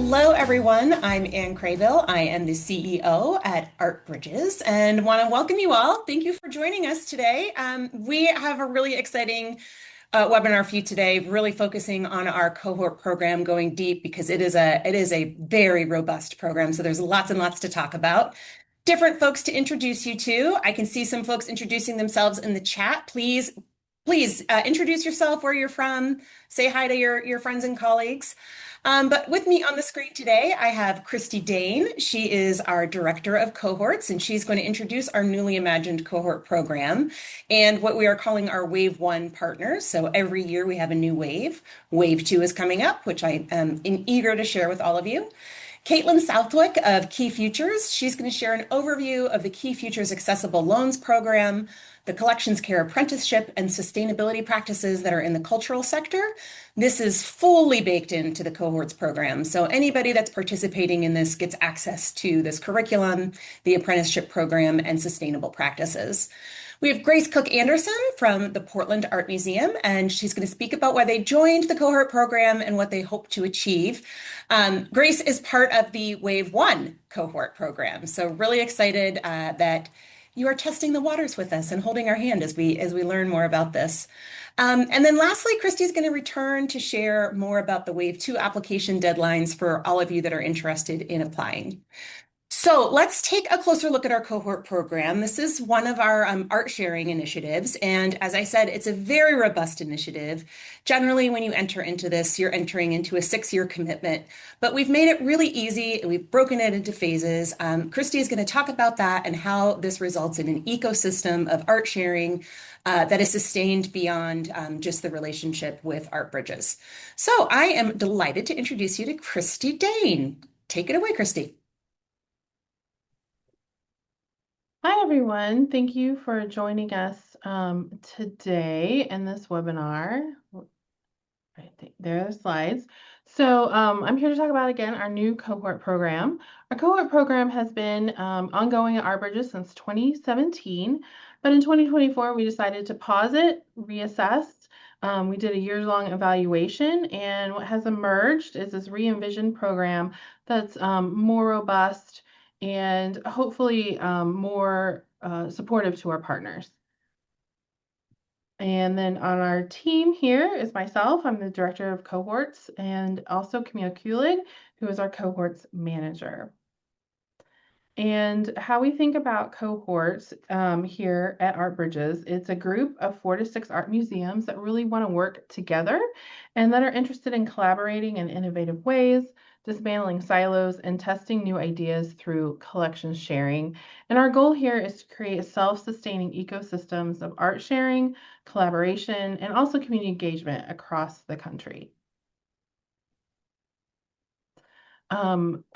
Hello, everyone. I'm Ann Craybill. I am the CEO at Art Bridges and want to welcome you all. Thank you for joining us today. We have a really exciting webinar for you today, really focusing on our cohort program, going deep because it is a very robust program. So there's lots and lots to talk about. Different folks to introduce you to. I can see some folks introducing themselves in the chat. Please introduce yourself, where you're from, say hi to your friends and colleagues. But with me on the screen today, I have Christy Dane. She is our Director of Cohorts, and she's going to introduce our newly imagined cohort program and what we are calling our Wave 1 partners. So every year we have a new wave. Wave 2 is coming up, which I am eager to share with all of you. Caitlin Southwick of Key Futures. She's going to share an overview of the Key Futures Accessible Loans Program, the Collections Care Apprenticeship, and sustainability practices that are in the cultural sector. This is fully baked into the cohorts program. So anybody that's participating in this gets access to this curriculum, the apprenticeship program, and sustainable practices. We have Grace Cook Anderson from the Portland Art Museum, and she's going to speak about why they joined the cohort program and what they hope to achieve. Grace is part of the Wave 1 cohort program, so really excited that you are testing the waters with us and holding our hand as we learn more about this. And then lastly, Christy's going to return to share more about the Wave 2 application deadlines for all of you that are interested in applying. So let's take a closer look at our cohort program. This is one of our art sharing initiatives. And as I said, it's a very robust initiative. Generally, when you enter into this, you're entering into a 6-year commitment, but we've made it really easy. We've broken it into phases. Christy is going to talk about that and how this results in an ecosystem of art sharing that is sustained beyond just the relationship with Art Bridges. So I am delighted to introduce you to Christy Dane. Take it away, Christy. Hi, everyone. Thank you for joining us today in this webinar. I think there are the slides. So I'm here to talk about, again, our new cohort program. Our cohort program has been ongoing at Art Bridges since 2017, but in 2024, we decided to pause it, reassess. We did a year-long evaluation, and what has emerged is this re-envisioned program that's more robust and hopefully more supportive to our partners. And then on our team here is myself. I'm the Director of Cohorts, and also Camille Kulig, who is our Cohorts Manager. And how we think about cohorts here at Art Bridges, it's a group of 4 to 6 art museums that really want to work together and that are interested in collaborating in innovative ways, dismantling silos, and testing new ideas through collection sharing. And our goal here is to create self-sustaining ecosystems of art sharing, collaboration, and also community engagement across the country.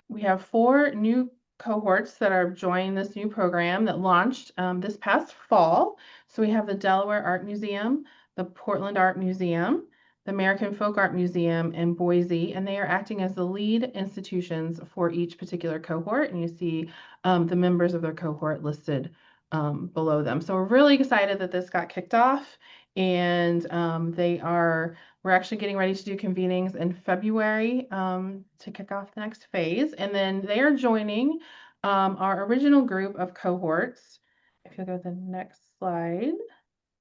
We have 4 new cohorts that are joining this new program that launched this past fall. So we have the Delaware Art Museum, the Portland Art Museum, the American Folk Art Museum in Boise, and they are acting as the lead institutions for each particular cohort. And you see the members of their cohort listed below them. So we're really excited that this got kicked off, and we're actually getting ready to do convenings in February to kick off the next phase. And then they are joining our original group of cohorts. If you'll go to the next slide.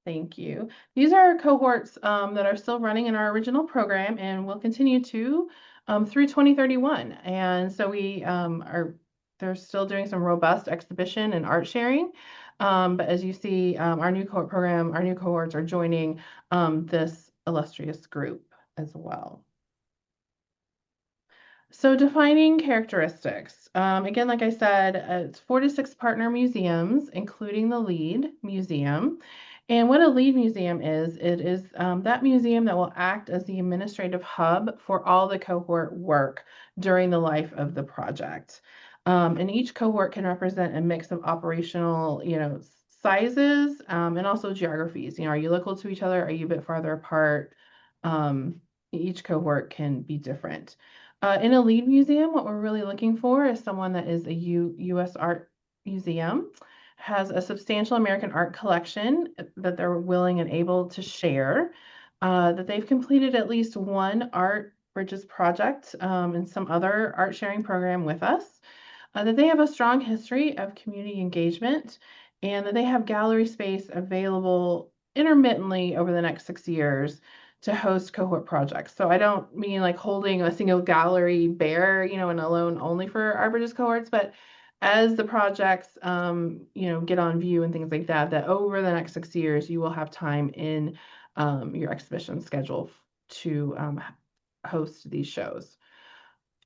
Thank you. These are cohorts that are still running in our original program and will continue to through 2031. And so they're still doing some robust exhibition and art sharing. But as you see, our new cohort program, our new cohorts are joining this illustrious group as well. So defining characteristics. Again, like I said, it's 4 to 6 partner museums, including the lead museum. And what a lead museum is, it is that museum that will act as the administrative hub for all the cohort work during the life of the project. And each cohort can represent a mix of operational, sizes and also geographies. Are you local to each other? Are you a bit farther apart? Each cohort can be different. In a lead museum, what we're really looking for is someone that is a U.S. art museum, has a substantial American art collection that they're willing and able to share, that they've completed at least one art Bridges project and some other art sharing program with us, that they have a strong history of community engagement and that they have gallery space available intermittently over the next 6 years to host cohort projects. So I don't mean like holding a single gallery bare, and alone only for Art Bridges cohorts, but as the projects, get on view and things like that, that over the next 6 years, you will have time in your exhibition schedule to host these shows.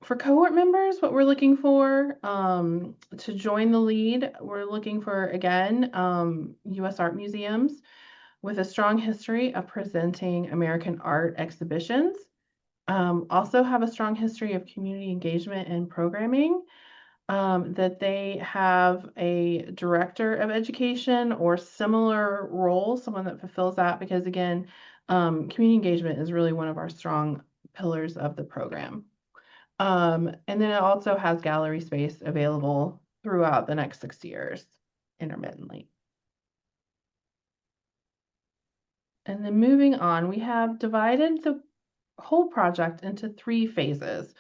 For cohort members, what we're looking for to join the lead, we're looking for, again, U.S. art museums with a strong history of presenting American art exhibitions. Also have a strong history of community engagement and programming, that they have a director of education or similar role, someone that fulfills that, because again, community engagement is really one of our strong pillars of the program. And then it also has gallery space available throughout the next 6 years intermittently. And then moving on, we have divided the whole project into 3 phases,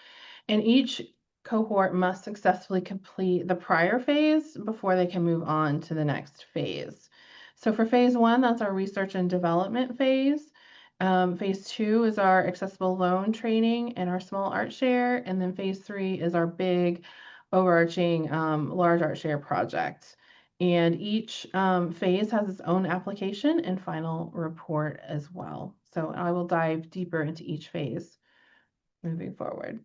and each cohort must successfully complete the prior phase before they can move on to the next phase. So for phase 1, that's our research and development phase. Phase 2 is our accessible loan training and our small art share. And then phase 3 is our big overarching large art share project. And each phase has its own application and final report as well. So I will dive deeper into each phase moving forward.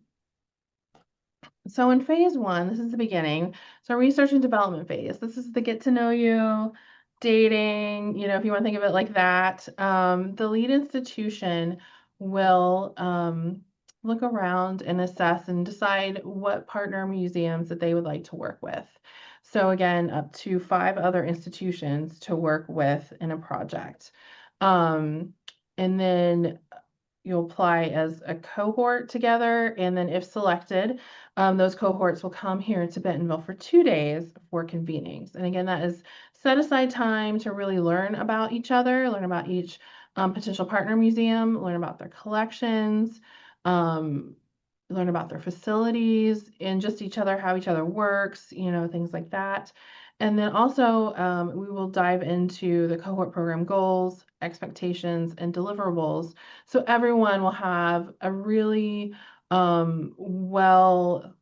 So in phase 1, this is the beginning. So research and development phase. This is the get to know you, dating, if you want to think of it like that. The lead institution will look around and assess and decide what partner museums that they would like to work with. So again, up to 5 other institutions to work with in a project. And then you'll apply as a cohort together, and then if selected, those cohorts will come here to Bentonville for 2 days for convenings. And again, that is set aside time to really learn about each other, learn about each potential partner museum, learn about their collections, learn about their facilities and just each other, how each other works, things like that. And then also we will dive into the cohort program goals, expectations, and deliverables. So everyone will have a really well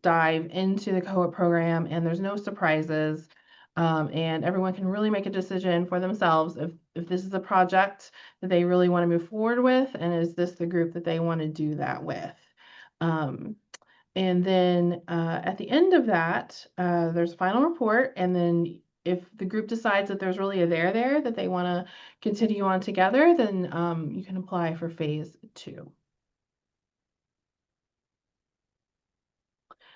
dive into the cohort program, and there's no surprises. And everyone can really make a decision for themselves if this is a project that they really want to move forward with, and is this the group that they want to do that with. And then at the end of that, there's a final report, and then if the group decides that there's really a there that they want to continue on together, then you can apply for phase 2.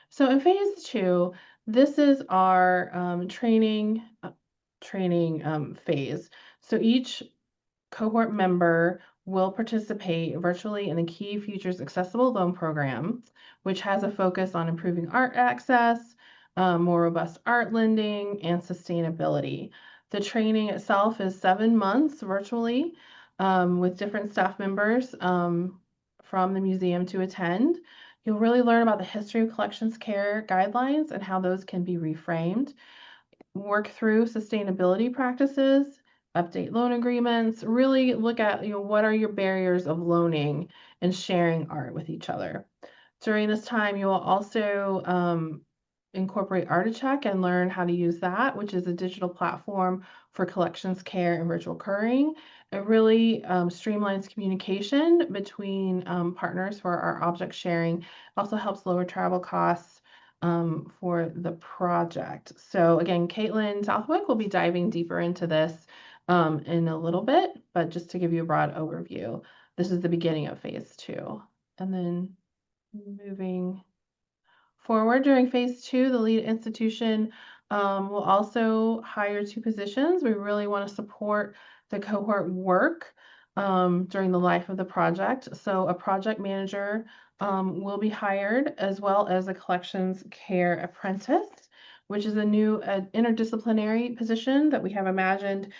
So in phase 2, this is our training phase. So each cohort member will participate virtually in the Key Futures Accessible Loan Program, which has a focus on improving art access, more robust art lending, and sustainability. The training itself is 7 months virtually, with different staff members from the museum to attend. You'll really learn about the history of collections care guidelines and how those can be reframed, work through sustainability practices, update loan agreements, really look at, what are your barriers of loaning and sharing art with each other. During this time, you will also incorporate Articheck and learn how to use that, which is a digital platform for collections care and virtual curing. It really streamlines communication between partners for our object sharing. Also helps lower travel costs for the project. So again, Caitlin Southwick will be diving deeper into this in a little bit, but just to give you a broad overview, this is the beginning of phase 2. And then moving forward during phase 2, the lead institution will also hire 2 positions. We really want to support the cohort work during the life of the project. So a project manager will be hired, as well as a collections care apprentice, which is a new interdisciplinary position that we have imagined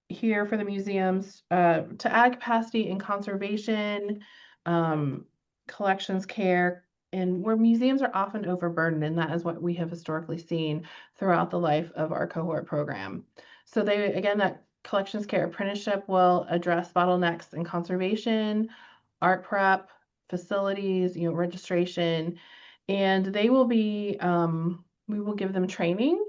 here for the museums to add capacity in conservation, um, collections care, and where museums are often overburdened, and that is what we have historically seen throughout the life of our cohort program. So again, that collections care apprenticeship will address bottlenecks in conservation, art prep, facilities, registration, and we will give them training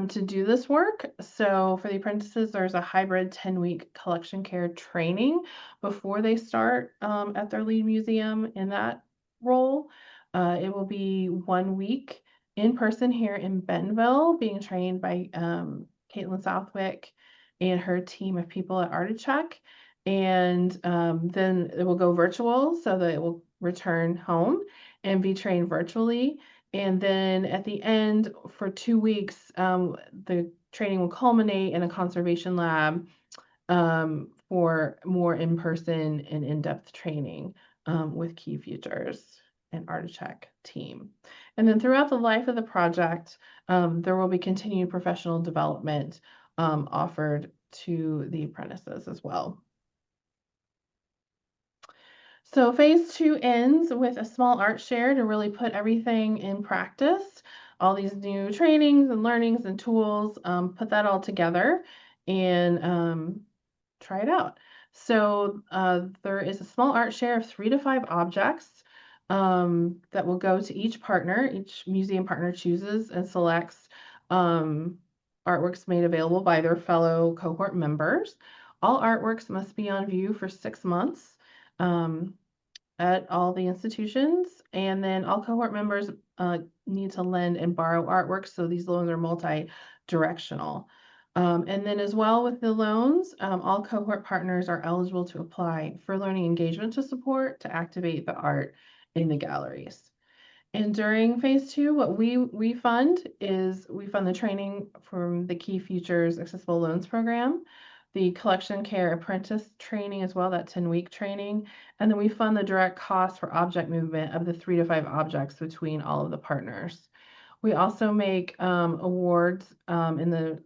to do this work. So for the apprentices, there's a hybrid 10-week collection care training before they start at their lead museum in that role. It will be 1 week in person here in Bentonville, being trained by Caitlin Southwick and her team of people at Articheck. And then it will go virtual so that it will return home and be trained virtually. And then at the end, for 2 weeks, the training will culminate in a conservation lab for more in-person and in-depth training with Key Futures and Articheck team. And then throughout the life of the project, there will be continued professional development offered to the apprentices as well. So phase 2 ends with a small art share to really put everything in practice, all these new trainings and learnings and tools, put that all together and try it out. So there is a small art share of 3 to 5 objects that will go to each partner. Each museum partner chooses and selects artworks made available by their fellow cohort members. All artworks must be on view for 6 months. At all the institutions, and then all cohort members need to lend and borrow artwork, so these loans are multi-directional. And then as well with the loans, all cohort partners are eligible to apply for learning engagement to support to activate the art in the galleries. And during phase 2, what we fund is we fund the training from the Key Futures Accessible Loans Program, the collection care apprentice training as well, that 10-week training, and then we fund the direct cost for object movement of the 3 to 5 objects between all of the partners. We also make awards in the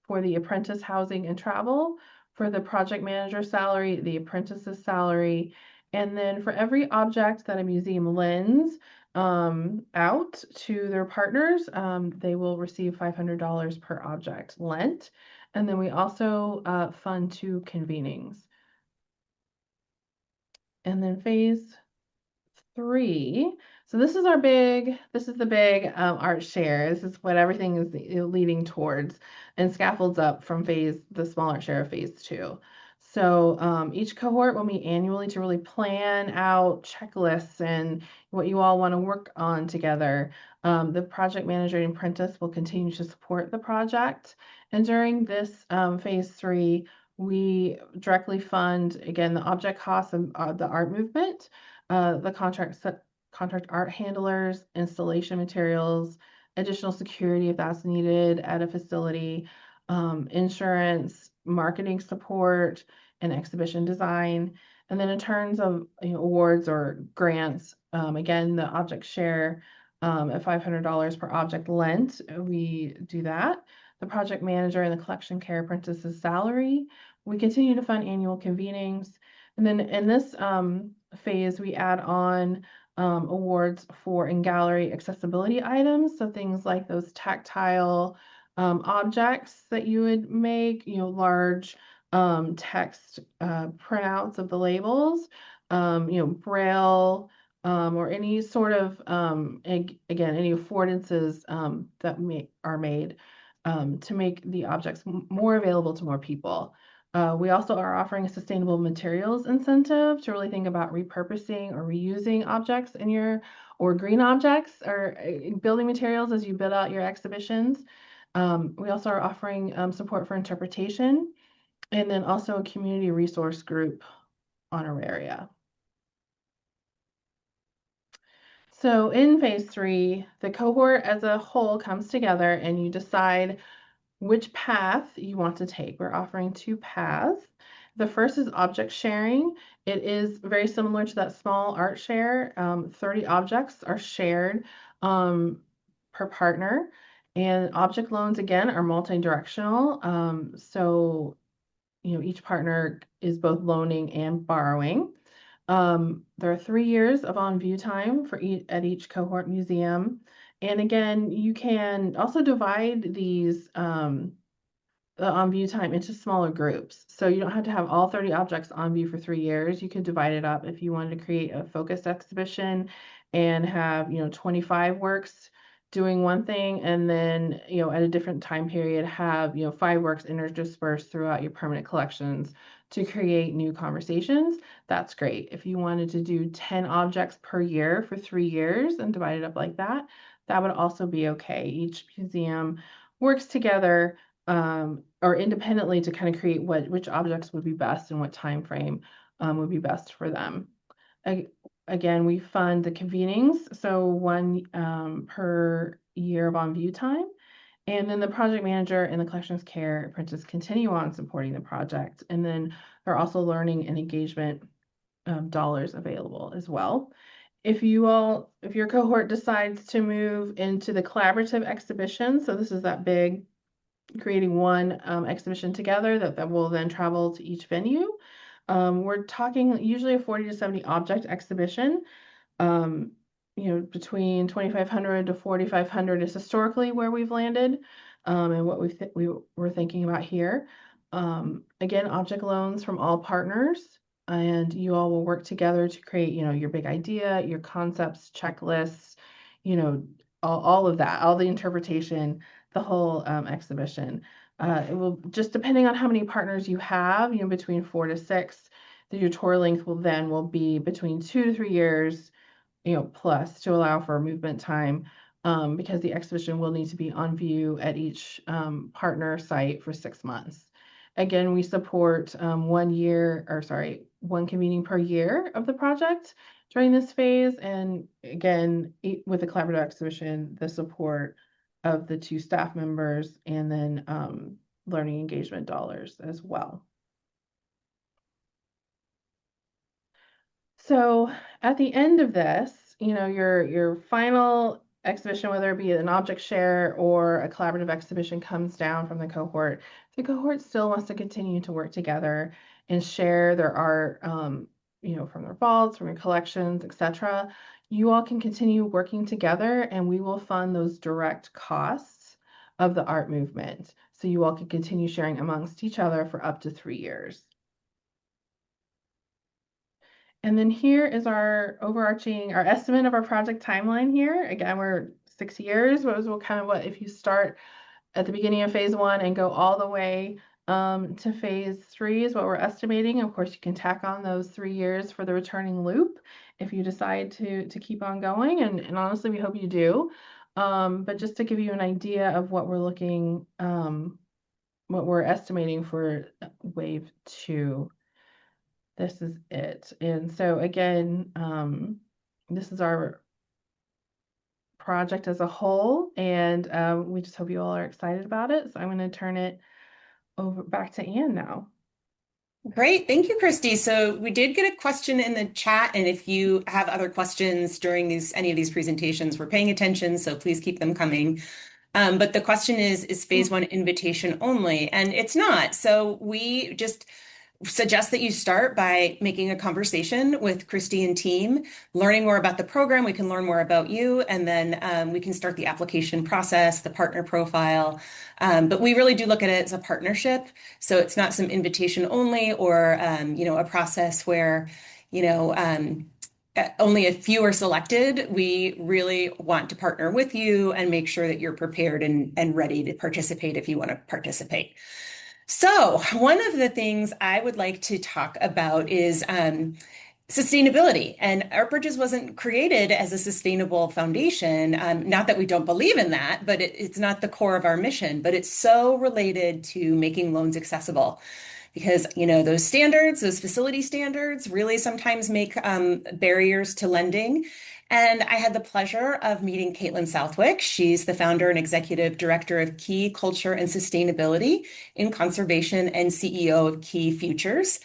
for the apprentice housing and travel, for the project manager salary, the apprentice's salary, and then for every object that a museum lends out to their partners, they will receive $500 per object lent. And then we also fund 2 convenings. And then phase 3. So this is the big art share. This is what everything is leading towards and scaffolds up from the small art share of phase 2. So each cohort will meet annually to really plan out checklists and what you all want to work on together. The project manager and apprentice will continue to support the project. And during this phase 3, we directly fund, again, the object costs of the art movement, the contract art handlers, installation materials, additional security if that's needed at a facility, insurance, marketing support, and exhibition design. And then in terms of awards or grants, again, the object share at $500 per object lent, we do that. The project manager and the collection care apprentice's salary. We continue to fund annual convenings. And then in this phase, we add on awards for in-gallery accessibility items. So things like those tactile objects that you would make, large text printouts of the labels, Braille, or any sort of, again, any affordances that are made to make the objects more available to more people. We also are offering a sustainable materials incentive to really think about repurposing or reusing objects or green objects or building materials as you build out your exhibitions. We also are offering support for interpretation, and then also a community resource group honoraria. So in phase 3, the cohort as a whole comes together and you decide which path you want to take. We're offering 2 paths. The first is object sharing. It is very similar to that small art share. 30 objects are shared per partner. And object loans, again, are multi-directional. So, each partner is both loaning and borrowing. There are 3 years of on-view time for at each cohort museum. And again, you can also divide these the on view time into smaller groups. So you don't have to have all 30 objects on view for 3 years. You could divide it up if you wanted to create a focused exhibition and have, 25 works doing one thing, and then, at a different time period, have, 5 works interspersed throughout your permanent collections to create new conversations. That's great. If you wanted to do 10 objects per year for 3 years and divide it up like that, that would also be okay. Each museum works together or independently to kind of create which objects would be best and what time frame would be best for them. Again, we fund the convenings, so one per year of on-view time. And then the project manager and the collections care apprentice continue on supporting the project. And then there are also learning and engagement dollars available as well. If your cohort decides to move into the collaborative exhibition, so this is that big creating one exhibition together that will then travel to each venue. We're talking usually a 40 to 70 object exhibition. Um, between 2,500 to 4,500 is historically where we've landed, and what we were thinking about here. Again, object loans from all partners, and you all will work together to create, your big idea, your concepts, checklists, you know, all of that, all the interpretation, the whole exhibition. It will just depending on how many partners you have, between 4 to 6. Your tour length will be between 2 to 3 years, plus to allow for movement time, because the exhibition will need to be on view at each partner site for 6 months. Again, we support 1 year, or sorry, one convening per year of the project during this phase. And again, with the collaborative exhibition, the support of the 2 staff members, and then learning engagement dollars as well. So at the end of this, your final exhibition, whether it be an object share or a collaborative exhibition, comes down from the cohort. The cohort still wants to continue to work together and share their art, from their vaults, from your collections, etc. You all can continue working together, and we will fund those direct costs of the art movement. So you all can continue sharing amongst each other for up to 3 years. And then here is our estimate of our project timeline here. Again, we're 6 years. What if you start at the beginning of phase 1 and go all the way to phase 3 is what we're estimating. Of course, you can tack on those 3 years for the returning loop if you decide to keep on going. And honestly, we hope you do. But just to give you an idea of what we're estimating for wave 2. This is it. And so again, this is our project as a whole, and we just hope you all are excited about it. So I'm going to turn it over back to Anne now. Great. Thank you, Christy. So we did get a question in the chat, and if you have other questions during any of these presentations, we're paying attention, so please keep them coming. But the question is phase 1 invitation only? And it's not. So we just suggest that you start by making a conversation with Christy and team, learning more about the program. We can learn more about you, and then we can start the application process, the partner profile. But we really do look at it as a partnership. So it's not some invitation only, or a process where only a few are selected. We really want to partner with you and make sure that you're prepared and ready to participate if you want to participate. So one of the things I would like to talk about is sustainability. And Art Bridges wasn't created as a sustainable foundation. Not that we don't believe in that, but it's not the core of our mission. But it's so related to making loans accessible. Because, those standards, those facility standards really sometimes make barriers to lending. And I had the pleasure of meeting Caitlin Southwick. She's the founder and executive director of Key Culture and Sustainability in Conservation and CEO of Key Futures.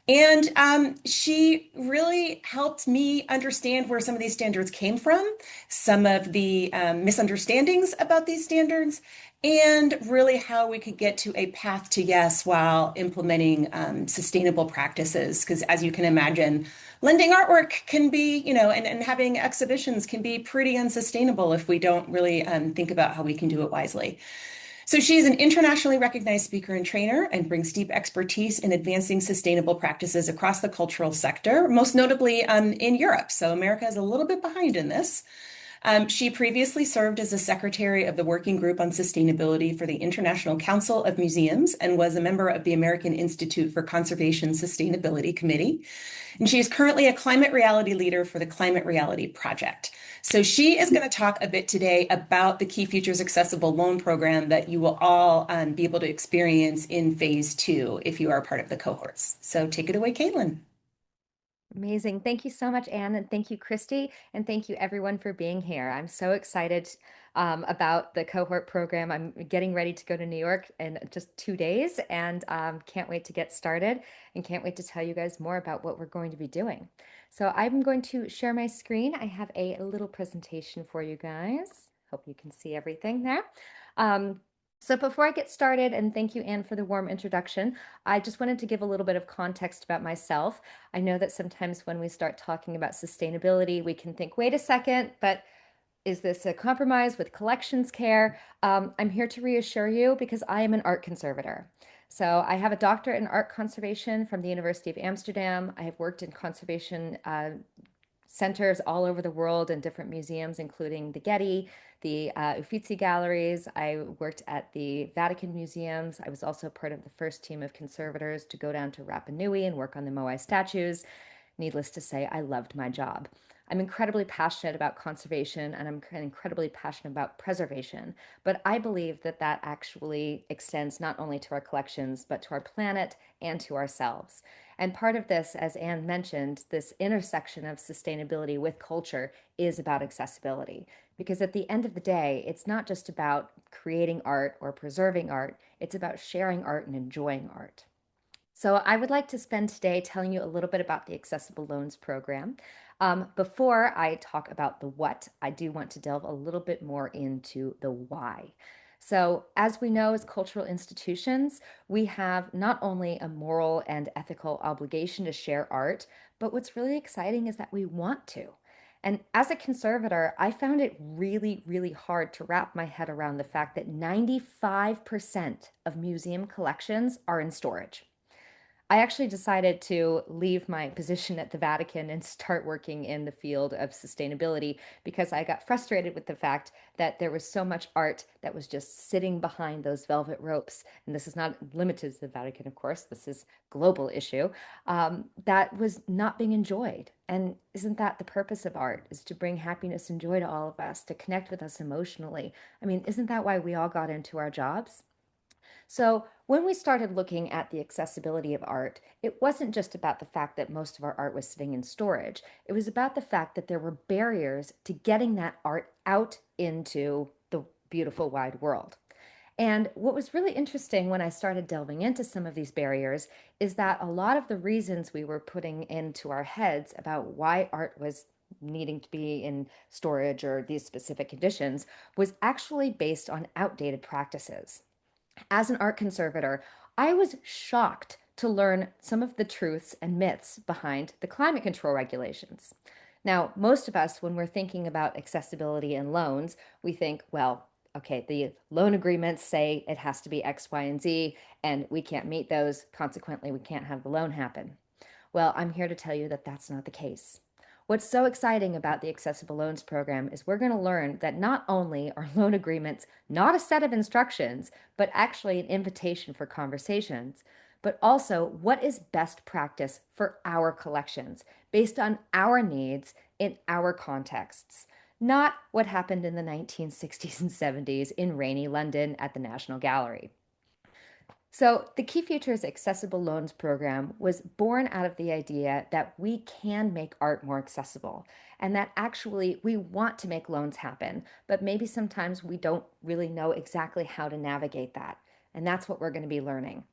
And she really helped me understand where some of these standards came from, some of the misunderstandings about these standards, and really how we could get to a path to yes while implementing sustainable practices. Because as you can imagine, lending artwork can be, and having exhibitions can be pretty unsustainable if we don't really think about how we can do it wisely. So she's an internationally recognized speaker and trainer and brings deep expertise in advancing sustainable practices across the cultural sector, most notably in Europe. So America is a little bit behind in this. She previously served as a secretary of the Working Group on Sustainability for the International Council of Museums and was a member of the American Institute for Conservation Sustainability Committee. And she is currently a climate reality leader for the Climate Reality Project. So she is going to talk a bit today about the Key Futures Accessible Loan Program that you will all be able to experience in phase two if you are part of the cohorts. So take it away, Caitlin. Amazing. Thank you so much, Anne, and thank you, Christy, and thank you everyone for being here. I'm so excited about the cohort program. I'm getting ready to go to New York in just 2 days and can't wait to get started and can't wait to tell you guys more about what we're going to be doing. So I'm going to share my screen. I have a little presentation for you guys. Hope you can see everything there. Um, so before I get started, and thank you, Anne, for the warm introduction, I just wanted to give a little bit of context about myself. I know that sometimes when we start talking about sustainability, we can think, wait a second, but is this a compromise with collections care? I'm here to reassure you because I am an art conservator. So I have a doctorate in art conservation from the University of Amsterdam. I have worked in conservation centers all over the world in different museums, including the Getty, the Uffizi galleries. I worked at the Vatican museums. I was also part of the first team of conservators to go down to Rapa Nui and work on the Moai statues. Needless to say, I loved my job. I'm incredibly passionate about conservation and I'm incredibly passionate about preservation. But I believe that that actually extends not only to our collections, but to our planet and to ourselves. And part of this, as Anne mentioned, this intersection of sustainability with culture is about accessibility. Because at the end of the day, it's not just about creating art or preserving art, it's about sharing art and enjoying art. So I would like to spend today telling you a little bit about the Accessible Loans Program. Before I talk about the what, I do want to delve a little bit more into the why. So, as we know, as cultural institutions, we have not only a moral and ethical obligation to share art, but what's really exciting is that we want to. And as a conservator, I found it really, really hard to wrap my head around the fact that 95% of museum collections are in storage. I actually decided to leave my position at the Vatican and start working in the field of sustainability because I got frustrated with the fact that there was so much art that was just sitting behind those velvet ropes. And this is not limited to the Vatican, of course, this is a global issue that was not being enjoyed. And isn't that the purpose of art, is to bring happiness and joy to all of us, to connect with us emotionally? I mean, isn't that why we all got into our jobs? So, when we started looking at the accessibility of art, it wasn't just about the fact that most of our art was sitting in storage. It was about the fact that there were barriers to getting that art out into the beautiful wide world. And what was really interesting when I started delving into some of these barriers is that a lot of the reasons we were putting into our heads about why art was needing to be in storage or these specific conditions was actually based on outdated practices. As an art conservator, I was shocked to learn some of the truths and myths behind the climate control regulations. Now, most of us, when we're thinking about accessibility and loans, we think, well, okay, the loan agreements say it has to be X, Y, and Z, and we can't meet those. Consequently, we can't have the loan happen. Well, I'm here to tell you that that's not the case. What's so exciting about the Accessible Loans Program is we're going to learn that not only are loan agreements not a set of instructions, but actually an invitation for conversations, but also what is best practice for our collections based on our needs in our contexts, not what happened in the 1960s and 70s in rainy London at the National Gallery. So, the Key Futures Accessible Loans Program was born out of the idea that we can make art more accessible and that actually we want to make loans happen, but maybe sometimes we don't really know exactly how to navigate that. And that's what we're going to be learning.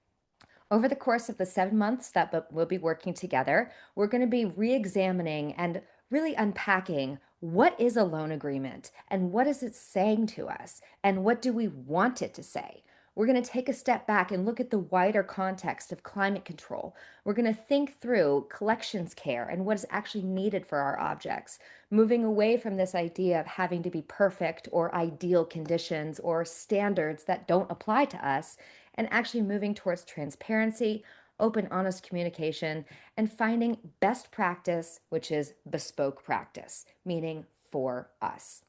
Over the course of the 7 months that we'll be working together, we're going to be re-examining and really unpacking what is a loan agreement and what is it saying to us and what do we want it to say. We're going to take a step back and look at the wider context of climate control. We're going to think through collections care and what is actually needed for our objects, moving away from this idea of having to be perfect or ideal conditions or standards that don't apply to us, and actually moving towards transparency, open, honest communication, and finding best practice, which is bespoke practice, meaning for us.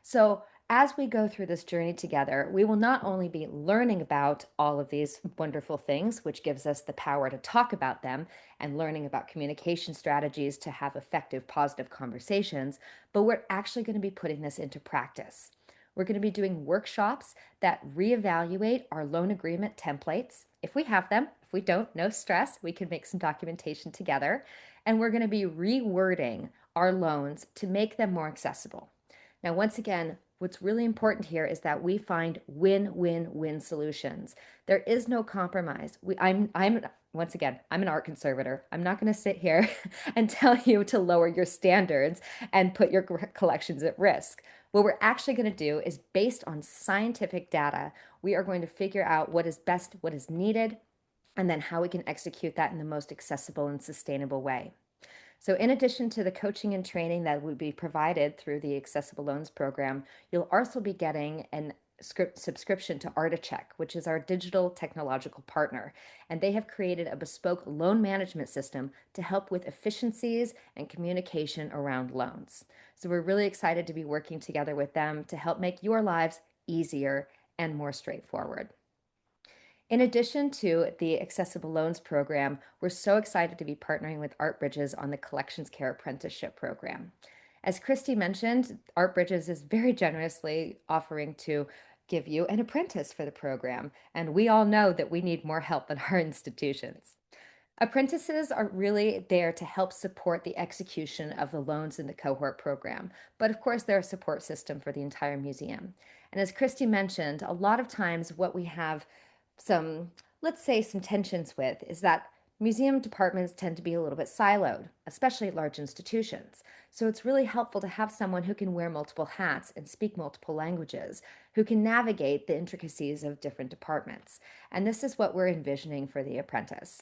So, as we go through this journey together, we will not only be learning about all of these wonderful things, which gives us the power to talk about them and learning about communication strategies to have effective, positive conversations, but we're actually going to be putting this into practice. We're going to be doing workshops that reevaluate our loan agreement templates. If we have them, if we don't, no stress, we can make some documentation together. And we're going to be rewording our loans to make them more accessible. Now, once again, what's really important here is that we find win-win-win solutions. There is no compromise. Once again, I'm an art conservator. I'm not going to sit here and tell you to lower your standards and put your collections at risk. What we're actually going to do is, based on scientific data, we are going to figure out what is best, what is needed, and then how we can execute that in the most accessible and sustainable way. So in addition to the coaching and training that would be provided through the Accessible Loans Program, you'll also be getting an subscription to Articheck, which is our digital technological partner. And they have created a bespoke loan management system to help with efficiencies and communication around loans. So we're really excited to be working together with them to help make your lives easier and more straightforward. In addition to the Accessible Loans Program, we're so excited to be partnering with Art Bridges on the Collections Care Apprenticeship Program. As Christy mentioned, Art Bridges is very generously offering to give you an apprentice for the program, and we all know that we need more help in our institutions. Apprentices are really there to help support the execution of the loans in the cohort program, but of course they're a support system for the entire museum. And as Christy mentioned, a lot of times what we have some, let's say, some tensions with is that museum departments tend to be a little bit siloed, especially at large institutions. So it's really helpful to have someone who can wear multiple hats and speak multiple languages, who can navigate the intricacies of different departments. And this is what we're envisioning for the apprentice.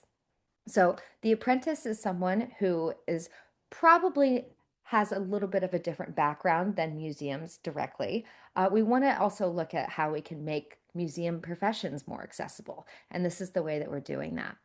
So the apprentice is someone who is probably has a little bit of a different background than museums directly. We want to also look at how we can make museum professions more accessible, and this is the way that we're doing that.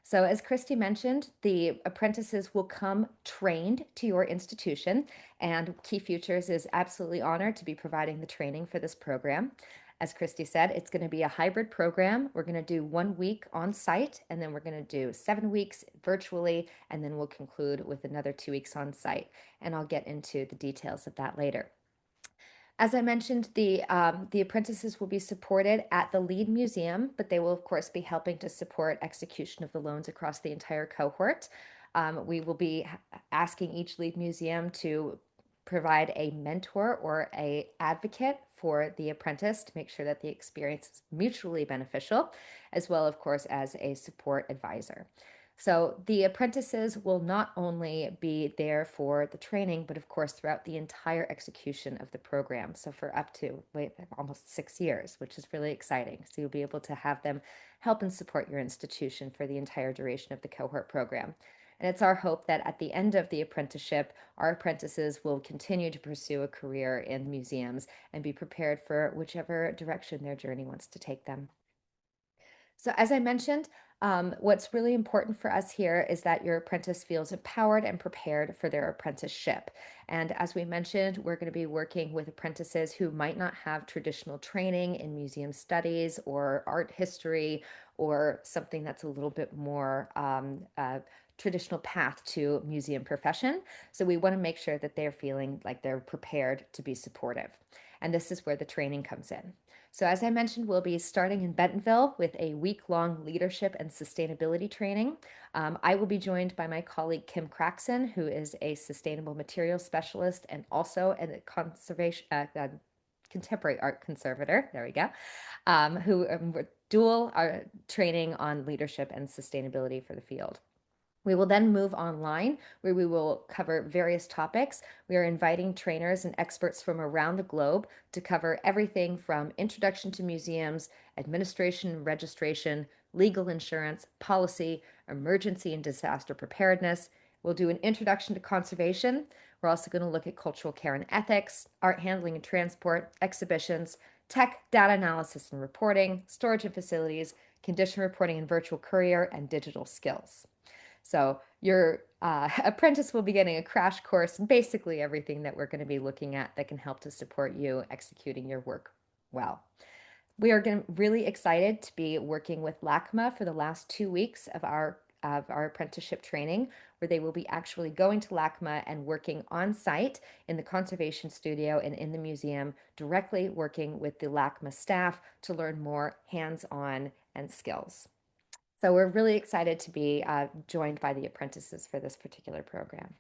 So as Christy mentioned, the apprentices will come trained to your institution, and Key Futures is absolutely honored to be providing the training for this program. As Christy said, it's going to be a hybrid program. We're going to do 1 week on site, and then we're going to do 7 weeks virtually, and then we'll conclude with another 2 weeks on site. And I'll get into the details of that later. As I mentioned, the apprentices will be supported at the lead museum, but they will, of course, be helping to support execution of the loans across the entire cohort. We will be asking each lead museum to provide a mentor or a advocate for the apprentice to make sure that the experience is mutually beneficial, as well, of course, as a support advisor. So the apprentices will not only be there for the training, but of course throughout the entire execution of the program. So for up to almost 6 years, which is really exciting. So you'll be able to have them help and support your institution for the entire duration of the cohort program. And it's our hope that at the end of the apprenticeship, our apprentices will continue to pursue a career in museums and be prepared for whichever direction their journey wants to take them. So as I mentioned, what's really important for us here is that your apprentice feels empowered and prepared for their apprenticeship. And as we mentioned, we're going to be working with apprentices who might not have traditional training in museum studies or art history or something that's a little bit more traditional path to museum profession. So we want to make sure that they're feeling like they're prepared to be supportive. And this is where the training comes in. So as I mentioned, we'll be starting in Bentonville with a week-long leadership and sustainability training. I will be joined by my colleague Kim Craxon, who is a sustainable materials specialist and also a contemporary art conservator. There we go. dual training on leadership and sustainability for the field. We will then move online where we will cover various topics. We are inviting trainers and experts from around the globe to cover everything from introduction to museums, administration and registration, legal insurance, policy, emergency and disaster preparedness. We'll do an introduction to conservation. We're also going to look at cultural care and ethics, art handling and transport, exhibitions, tech, data analysis and reporting, storage and facilities, condition reporting and virtual courier, and digital skills. So your apprentice will be getting a crash course in basically everything that we're going to be looking at that can help to support you executing your work well. We are really excited to be working with LACMA for the last 2 weeks of our apprenticeship training, where they will be actually going to LACMA and working on site in the conservation studio and in the museum, directly working with the LACMA staff to learn more hands-on and skills. So we're really excited to be joined by the apprentices for this particular program.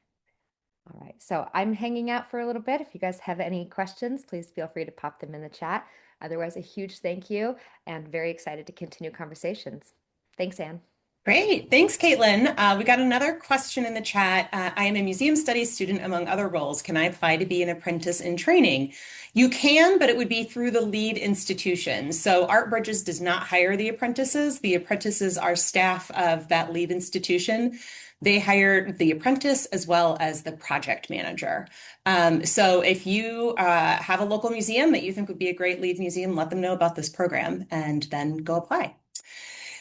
All right, so I'm hanging out for a little bit. If you guys have any questions, please feel free to pop them in the chat. Otherwise, a huge thank you and very excited to continue conversations. Thanks, Anne. Great. Thanks, Caitlin. We got another question in the chat. I am a museum studies student among other roles. Can I apply to be an apprentice in training? You can, but it would be through the lead institution. So Art Bridges does not hire the apprentices. The apprentices are staff of that lead institution. They hire the apprentice as well as the project manager. So if you have a local museum that you think would be a great lead museum, let them know about this program and then go apply.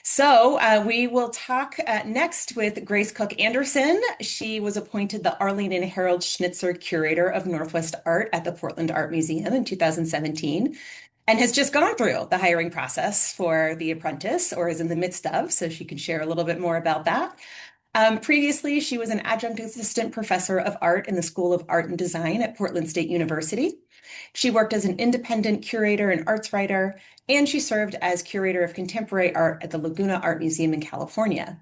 So we will talk next with Grace Cook Anderson. She was appointed the Arlene and Harold Schnitzer Curator of Northwest Art at the Portland Art Museum in 2017 and has just gone through the hiring process for the apprentice, or is in the midst of, so she can share a little bit more about that. Previously, she was an adjunct assistant professor of art in the School of Art and Design at Portland State University. She worked as an independent curator and arts writer, and she served as curator of contemporary art at the Laguna Art Museum in California.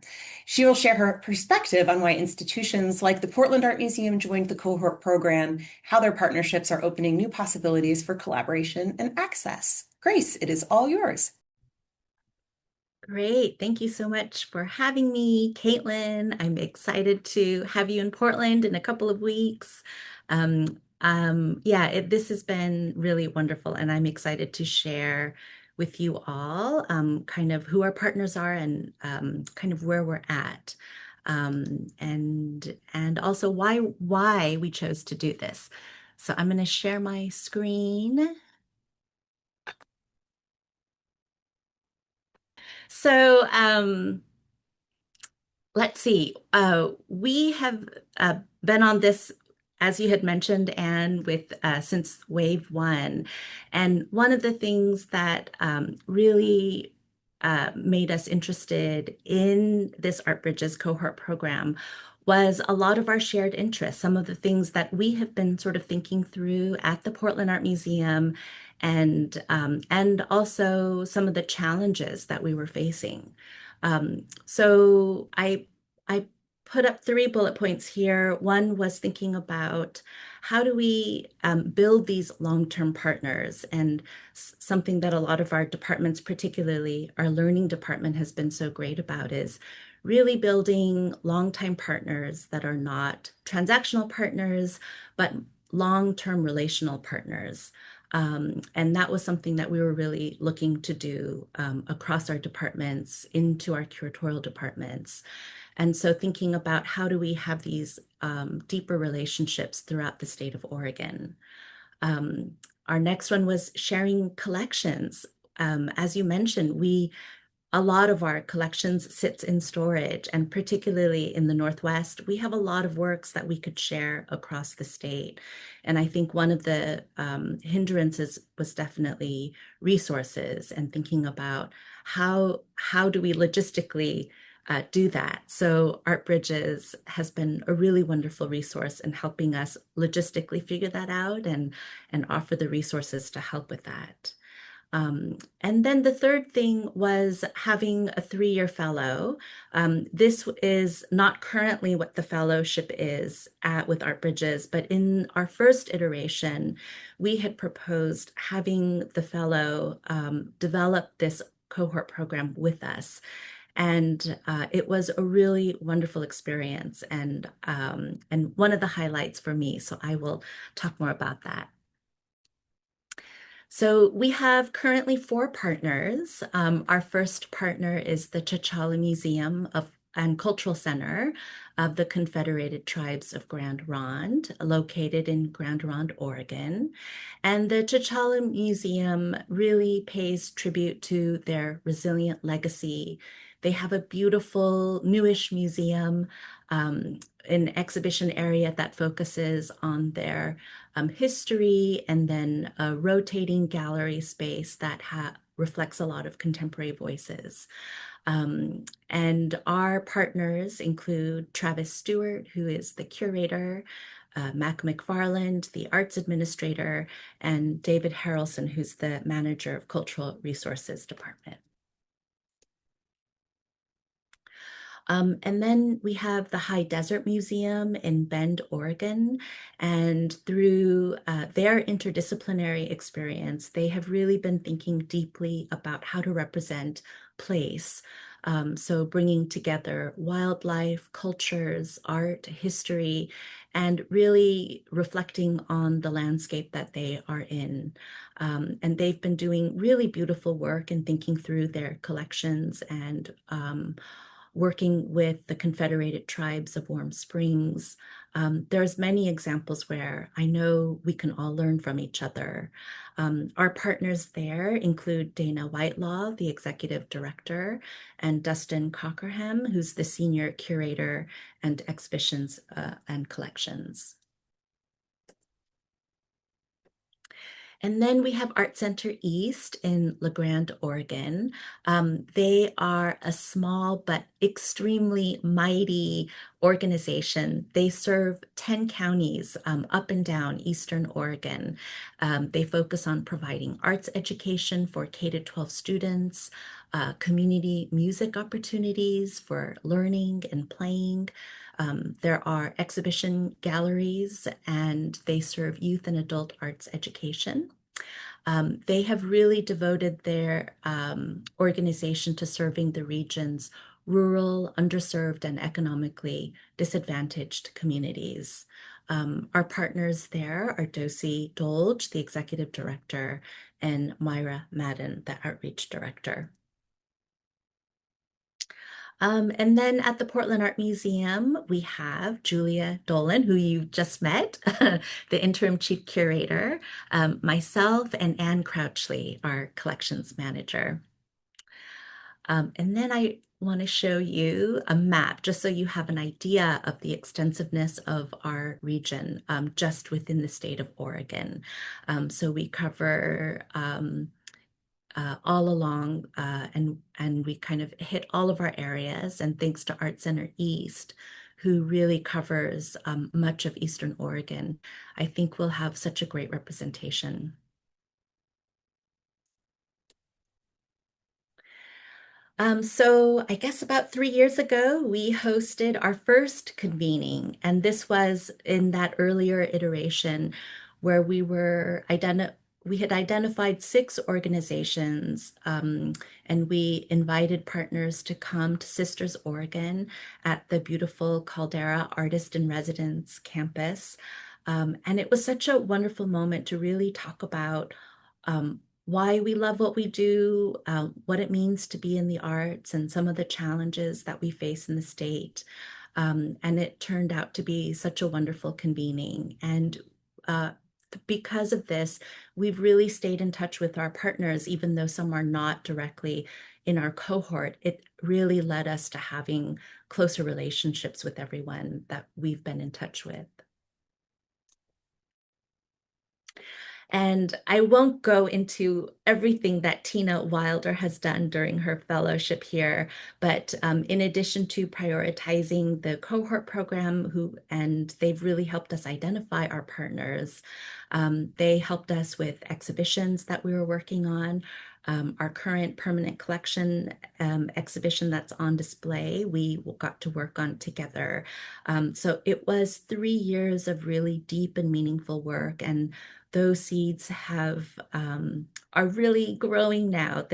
She will share her perspective on why institutions like the Portland Art Museum joined the cohort program, how their partnerships are opening new possibilities for collaboration and access. Grace, it is all yours. Great. Thank you so much for having me, Caitlin. I'm excited to have you in Portland in a couple of weeks. This has been really wonderful, and I'm excited to share with you all kind of who our partners are and kind of where we're at, and also why we chose to do this. So I'm going to share my screen. So let's see. We have been on this, as you had mentioned, and with since wave one. And one of the things that really made us interested in this Art Bridges Cohort Program was a lot of our shared interests, some of the things that we have been sort of thinking through at the Portland Art Museum, and also some of the challenges that we were facing. So I put up 3 bullet points here. One was thinking about how do we build these long-term partners, and something that a lot of our departments, particularly our learning department, has been so great about is really building long-time partners that are not transactional partners, but long-term relational partners. And that was something that we were really looking to do across our departments, into our curatorial departments. And so thinking about how do we have these deeper relationships throughout the state of Oregon. Our next one was sharing collections. As you mentioned, a lot of our collections sits in storage, and particularly in the Northwest, we have a lot of works that we could share across the state. And I think one of the hindrances was definitely resources, and thinking about how do we logistically do that. So Art Bridges has been a really wonderful resource in helping us logistically figure that out and offer the resources to help with that. And then the third thing was having a 3-year fellow. This is not currently what the fellowship is with Art Bridges, but in our first iteration, we had proposed having the fellow develop this cohort program with us. And it was a really wonderful experience and one of the highlights for me. So I will talk more about that. So we have currently 4 partners. Our first partner is the T'Challa Museum and Cultural Center of the Confederated Tribes of Grand Ronde, located in Grand Ronde, Oregon. And the T'Challa Museum really pays tribute to their resilient legacy. They have a beautiful newish museum, an exhibition area that focuses on their history, and then a rotating gallery space that reflects a lot of contemporary voices. And our partners include Travis Stewart, who is the curator, Mac McFarland, the arts administrator, and David Harrelson, who's the manager of Cultural Resources Department. And then we have the High Desert Museum in Bend, Oregon. And through their interdisciplinary experience, they have really been thinking deeply about how to represent place. So bringing together wildlife, cultures, art, history, and really reflecting on the landscape that they are in. And they've been doing really beautiful work and thinking through their collections and working with the Confederated Tribes of Warm Springs. There's many examples where I know we can all learn from each other. Our partners there include Dana Whitelaw, the executive director, and Dustin Cockerham, who's the senior curator and exhibitions and collections. And then we have Art Center East in La Grande, Oregon. They are a small but extremely mighty organization. They serve 10 counties up and down Eastern Oregon. They focus on providing arts education for K-12 students, community music opportunities for learning and playing. There are exhibition galleries, and they serve youth and adult arts education. They have really devoted their organization to serving the region's rural, underserved, and economically disadvantaged communities. Our partners there are Dosie Dolge, the executive director, and Myra Madden, the outreach director. And then at the Portland Art Museum, we have Julia Dolan, who you just met, the interim chief curator, myself, and Anne Crouchley, our collections manager. And then I want to show you a map, just so you have an idea of the extensiveness of our region, just within the state of Oregon. So we cover all along, and we kind of hit all of our areas. And thanks to Art Center East, who really covers much of Eastern Oregon, I think we'll have such a great representation. So I guess about 3 years ago, we hosted our first convening, and this was in that earlier iteration where we had identified 6 organizations, and we invited partners to come to Sisters, Oregon at the beautiful Caldera Artist in Residence campus. And it was such a wonderful moment to really talk about why we love what we do, what it means to be in the arts, and some of the challenges that we face in the state. And it turned out to be such a wonderful convening. And because of this, we've really stayed in touch with our partners, even though some are not directly in our cohort. It really led us to having closer relationships with everyone that we've been in touch with. And I won't go into everything that Tina Wilder has done during her fellowship here, but in addition to prioritizing the cohort program, and they've really helped us identify our partners. They helped us with exhibitions that we were working on. our current permanent collection exhibition that's on display, we got to work on together. So it was 3 years of really deep and meaningful work, and those seeds are really growing now.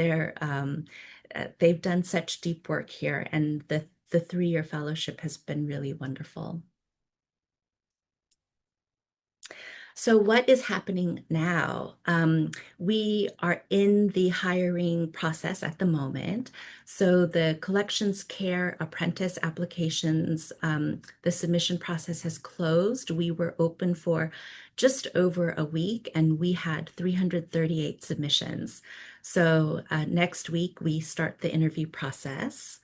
They've done such deep work here, and the 3-year fellowship has been really wonderful. So what is happening now? We are in the hiring process at the moment. So the collections care apprentice applications, the submission process has closed. We were open for just over a week, and we had 338 submissions. So next week we start the interview process.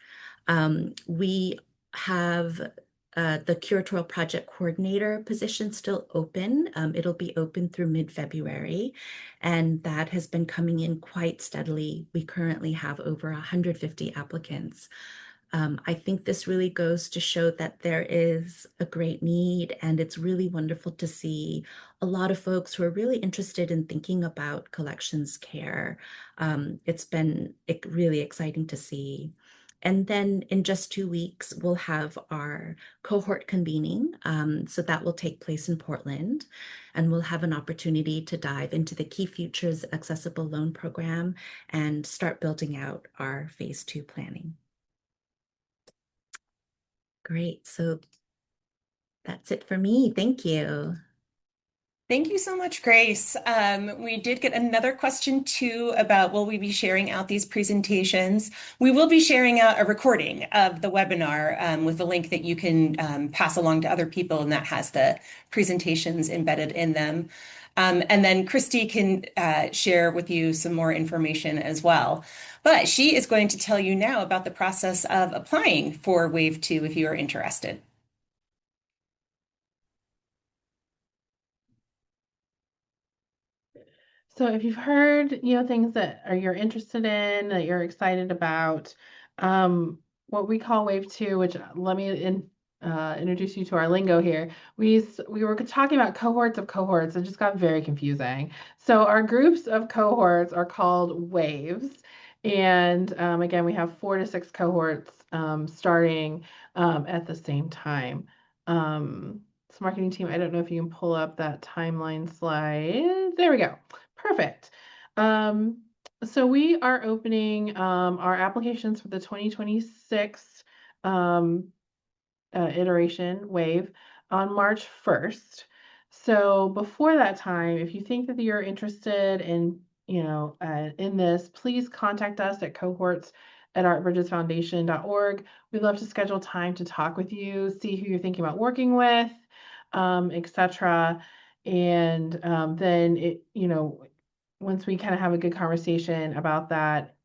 We have the curatorial project coordinator position still open. It'll be open through mid-February, and that has been coming in quite steadily. We currently have over 150 applicants. I think this really goes to show that there is a great need, and it's really wonderful to see a lot of folks who are really interested in thinking about collections care. It's been really exciting to see. And then in just 2 weeks, we'll have our cohort convening. So that will take place in Portland, and we'll have an opportunity to dive into the Key Futures Accessible Loan Program and start building out our phase 2 planning. Great. So that's it for me. Thank you. Thank you so much, Grace. We did get another question too about will we be sharing out these presentations? We will be sharing out a recording of the webinar with the link that you can pass along to other people, and that has the presentations embedded in them. And then Christy can share with you some more information as well. But she is going to tell you now about the process of applying for Wave 2 if you are interested. So if you've heard, things that you're interested in, that you're excited about, what we call Wave 2, which let me introduce you to our lingo here. We were talking about cohorts of cohorts. It just got very confusing. So our groups of cohorts are called waves. And again, we have 4 to 6 cohorts starting at the same time. So marketing team, I don't know if you can pull up that timeline slide. There we go. Perfect. So we are opening our applications for the 2026 iteration wave on March 1st. So before that time, if you think that you're interested in, in this, please contact us at cohorts@artbridgesfoundation.org. We'd love to schedule time to talk with you, see who you're thinking about working with, etc. And then once we kind of have a good conversation about that,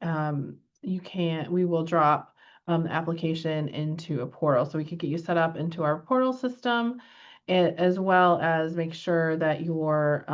we will drop the application into a portal. So we could get you set up into our portal system, as well as make sure that your,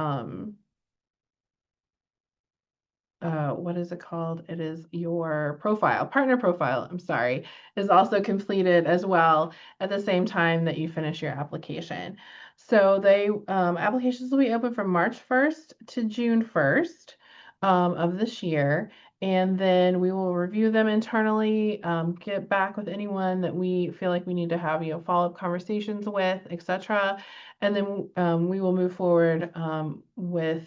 what is it called? It is your partner profile, I'm sorry, is also completed as well at the same time that you finish your application. So applications will be open from March 1st to June 1st of this year. And then we will review them internally, get back with anyone that we feel like we need to have, follow-up conversations with, etc. And then we will move forward with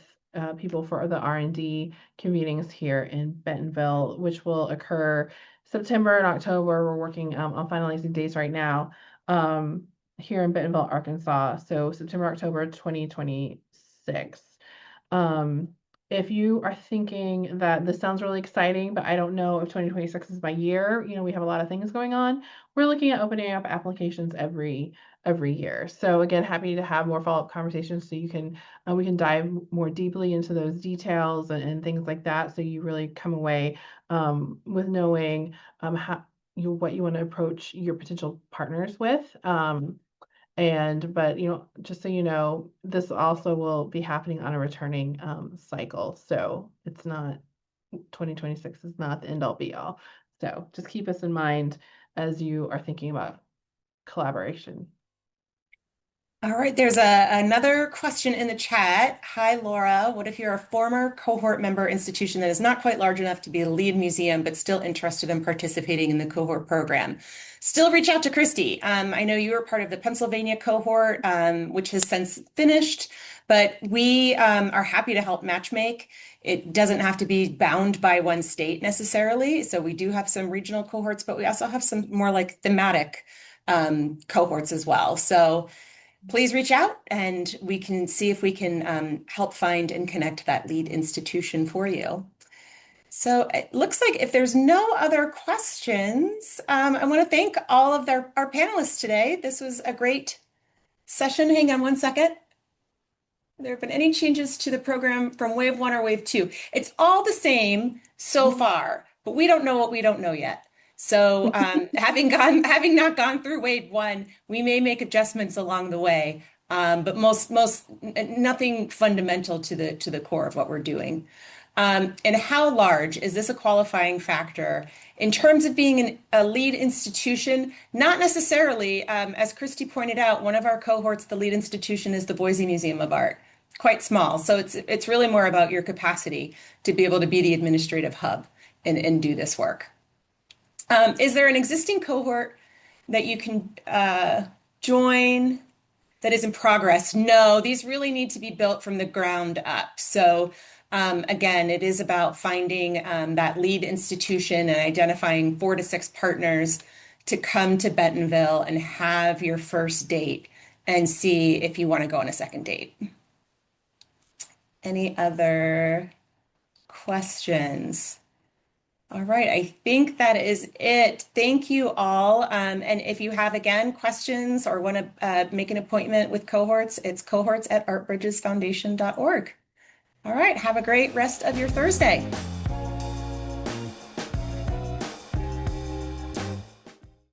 people for the R&D convenings here in Bentonville, which will occur September and October. We're working on finalizing dates right now here in Bentonville, Arkansas. So September, October 2026. If you are thinking that this sounds really exciting, but I don't know if 2026 is my year, we have a lot of things going on. We're looking at opening up applications every year. So again, happy to have more follow-up conversations so we can dive more deeply into those details and things like that. So you really come away with knowing what you want to approach your potential partners with. But just so you know, this also will be happening on a returning cycle. So it's not 2026 is not the end all be all. So just keep us in mind as you are thinking about collaboration. All right, there's another question in the chat. Hi, Laura. What if you're a former cohort member institution that is not quite large enough to be a lead museum, but still interested in participating in the cohort program? Still reach out to Christy. I know you were part of the Pennsylvania cohort, which has since finished, but we are happy to help matchmake. It doesn't have to be bound by one state necessarily. So we do have some regional cohorts, but we also have some more like thematic cohorts as well. So please reach out and we can see if we can help find and connect that lead institution for you. So it looks like if there's no other questions, I want to thank all of our panelists today. This was a great session. Hang on one second. There have been any changes to the program from wave one or wave two? It's all the same so far, but we don't know what we don't know yet. So having not gone through wave one, we may make adjustments along the way, but nothing fundamental to the core of what we're doing. And how large is this a qualifying factor in terms of being a lead institution? Not necessarily. As Christy pointed out, one of our cohorts, the lead institution is the Boise Museum of Art. Quite small. So it's really more about your capacity to be able to be the administrative hub and do this work. Is there an existing cohort that you can join that is in progress? No, these really need to be built from the ground up. So again, it is about finding that lead institution and identifying 4 to 6 partners to come to Bentonville and have your first date and see if you want to go on a second date. Any other questions? All right, I think that is it. Thank you all. And if you have, again, questions or want to make an appointment with cohorts, it's cohorts@artbridgesfoundation.org. All right, have a great rest of your Thursday.